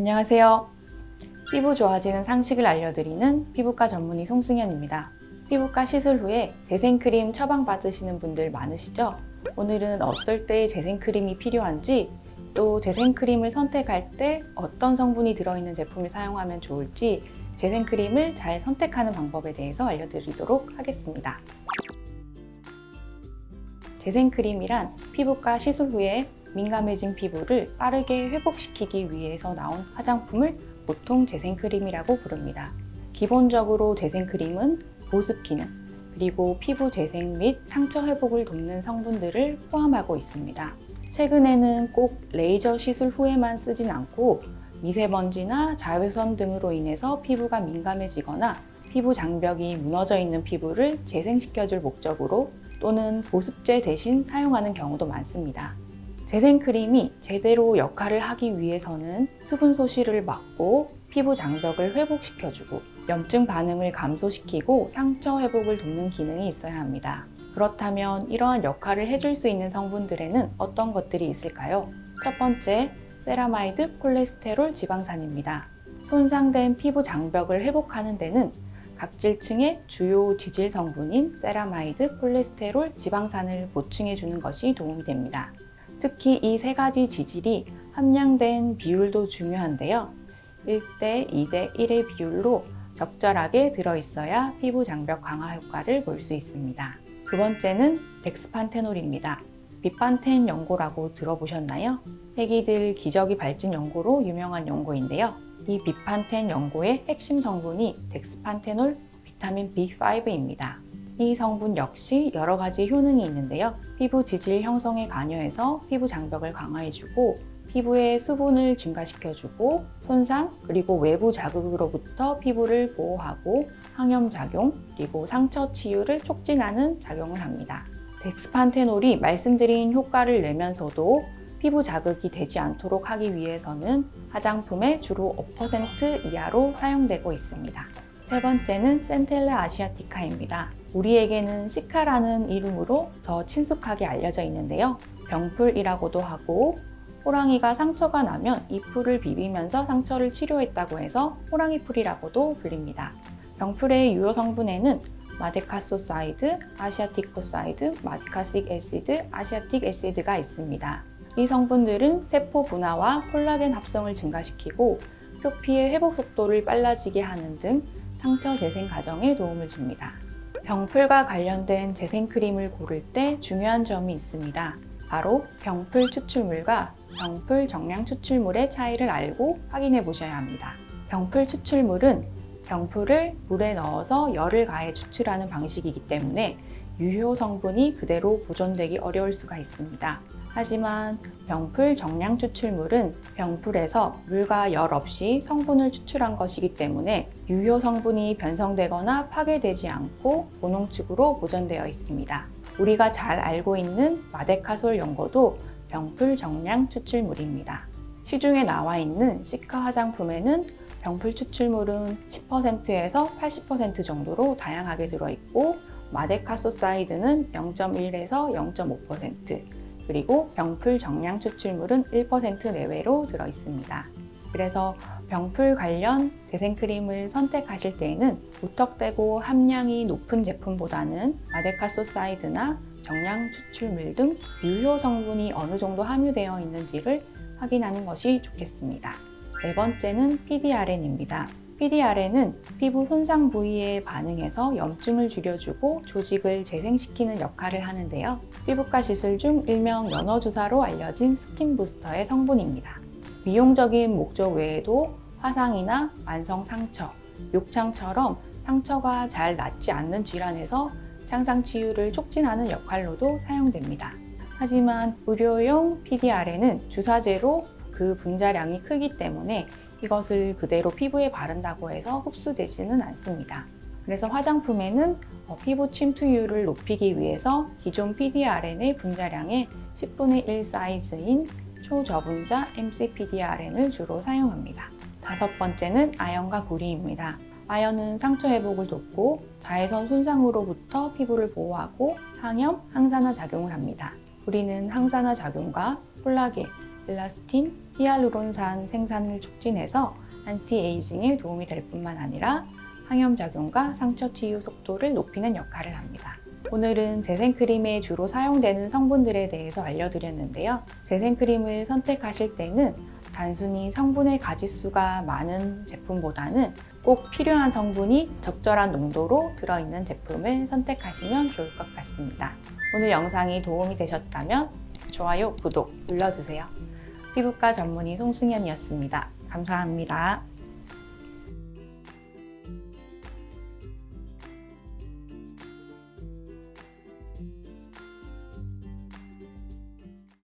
안녕하세요. 피부 좋아지는 상식을 알려드리는 피부과 전문의 송승현입니다. 피부과 시술 후에 재생크림 처방받으시는 분들 많으시죠? 오늘은 어떨 때 재생크림이 필요한지, 또 재생크림을 선택할 때 어떤 성분이 들어있는 제품을 사용하면 좋을지 재생크림을 잘 선택하는 방법에 대해서 알려드리도록 하겠습니다. 재생크림이란 피부과 시술 후에 민감해진 피부를 빠르게 회복시키기 위해서 나온 화장품을 보통 재생크림이라고 부릅니다. 기본적으로 재생크림은 보습 기능, 그리고 피부 재생 및 상처 회복을 돕는 성분들을 포함하고 있습니다. 최근에는 꼭 레이저 시술 후에만 쓰진 않고 미세먼지나 자외선 등으로 인해서 피부가 민감해지거나 피부 장벽이 무너져 있는 피부를 재생시켜줄 목적으로 또는 보습제 대신 사용하는 경우도 많습니다. 재생크림이 제대로 역할을 하기 위해서는 수분 소실을 막고 피부 장벽을 회복시켜주고 염증 반응을 감소시키고 상처 회복을 돕는 기능이 있어야 합니다. 그렇다면 이러한 역할을 해줄 수 있는 성분들에는 어떤 것들이 있을까요? 첫 번째, 세라마이드 콜레스테롤 지방산입니다. 손상된 피부 장벽을 회복하는 데는 각질층의 주요 지질 성분인 세라마이드 콜레스테롤 지방산을 보충해 주는 것이 도움이 됩니다. 특히 이 세 가지 지질이 함량된 비율도 중요한데요. 1대 2대 1의 비율로 적절하게 들어있어야 피부 장벽 강화 효과를 볼 수 있습니다. 두 번째는 덱스판테놀입니다. 비판텐 연고라고 들어보셨나요? 해기들 기저귀 발진 연고로 유명한 연고인데요. 이 비판텐 연고의 핵심 성분이 덱스판테놀 비타민 B5입니다. 이 성분 역시 여러 가지 효능이 있는데요. 피부 지질 형성에 관여해서 피부 장벽을 강화해주고 피부의 수분을 증가시켜주고 손상 그리고 외부 자극으로부터 피부를 보호하고 항염작용 그리고 상처 치유를 촉진하는 작용을 합니다. 덱스판테놀이 말씀드린 효과를 내면서도 피부 자극이 되지 않도록 하기 위해서는 화장품의 주로 5% 이하로 사용되고 있습니다. 세 번째는 센텔라 아시아티카입니다. 우리에게는 시카라는 이름으로 더 친숙하게 알려져 있는데요. 병풀이라고도 하고 호랑이가 상처가 나면 이 풀을 비비면서 상처를 치료했다고 해서 호랑이풀이라고도 불립니다. 병풀의 유효 성분에는 마데카소사이드, 아시아티코사이드, 마디카식 애시드, 아시아틱 애시드가 있습니다. 이 성분들은 세포 분화와 콜라겐 합성을 증가시키고 표피의 회복 속도를 빨라지게 하는 등 상처 재생 과정에 도움을 줍니다. 병풀과 관련된 재생크림을 고를 때 중요한 점이 있습니다. 바로 병풀 추출물과 병풀 정량 추출물의 차이를 알고 확인해 보셔야 합니다. 병풀 추출물은 병풀을 물에 넣어서 열을 가해 추출하는 방식이기 때문에 유효 성분이 그대로 보존되기 어려울 수가 있습니다. 하지만 병풀 정량 추출물은 병풀에서 물과 열 없이 성분을 추출한 것이기 때문에 유효 성분이 변성되거나 파괴되지 않고 고농축으로 보존되어 있습니다. 우리가 잘 알고 있는 마데카솔 연고도 병풀 정량 추출물입니다. 시중에 나와 있는 시카 화장품에는 병풀 추출물은 10%에서 80% 정도로 다양하게 들어있고 마데카소사이드는 0.1에서 0.5%, 그리고 병풀 정량 추출물은 1% 내외로 들어있습니다. 그래서 병풀 관련 재생크림을 선택하실 때에는 무턱대고 함량이 높은 제품보다는 마데카소사이드나 정량 추출물 등 유효 성분이 어느 정도 함유되어 있는지를 확인하는 것이 좋겠습니다. 네 번째는 PDRN입니다. PDRN은 피부 손상 부위에 반응해서 염증을 줄여주고 조직을 재생시키는 역할을 하는데요. 피부과 시술 중 일명 연어주사로 알려진 스킨 부스터의 성분입니다. 미용적인 목적 외에도 화상이나 만성 상처, 욕창처럼 상처가 잘 낫지 않는 질환에서 창상 치유를 촉진하는 역할로도 사용됩니다. 하지만 의료용 PDRN은 주사제로 그 분자량이 크기 때문에 이것을 그대로 피부에 바른다고 해서 흡수되지는 않습니다. 그래서 화장품에는 피부 침투율을 높이기 위해서 기존 PDRN의 분자량의 10분의 1 사이즈인 초저분자 MCPDRN을 주로 사용합니다. 다섯 번째는 아연과 구리입니다. 아연은 상처 회복을 돕고 자외선 손상으로부터 피부를 보호하고 항염, 항산화 작용을 합니다. 구리는 항산화 작용과 콜라겐, 엘라스틴, 히알루론산 생산을 촉진해서 안티에이징에 도움이 될 뿐만 아니라 항염작용과 상처 치유 속도를 높이는 역할을 합니다. 오늘은 재생크림에 주로 사용되는 성분들에 대해서 알려드렸는데요. 재생크림을 선택하실 때는 단순히 성분의 가지수가 많은 제품보다는 꼭 필요한 성분이 적절한 농도로 들어있는 제품을 선택하시면 좋을 것 같습니다. 오늘 영상이 도움이 되셨다면 좋아요, 구독 눌러주세요. 피부과 전문의 송승연이었습니다. 감사합니다.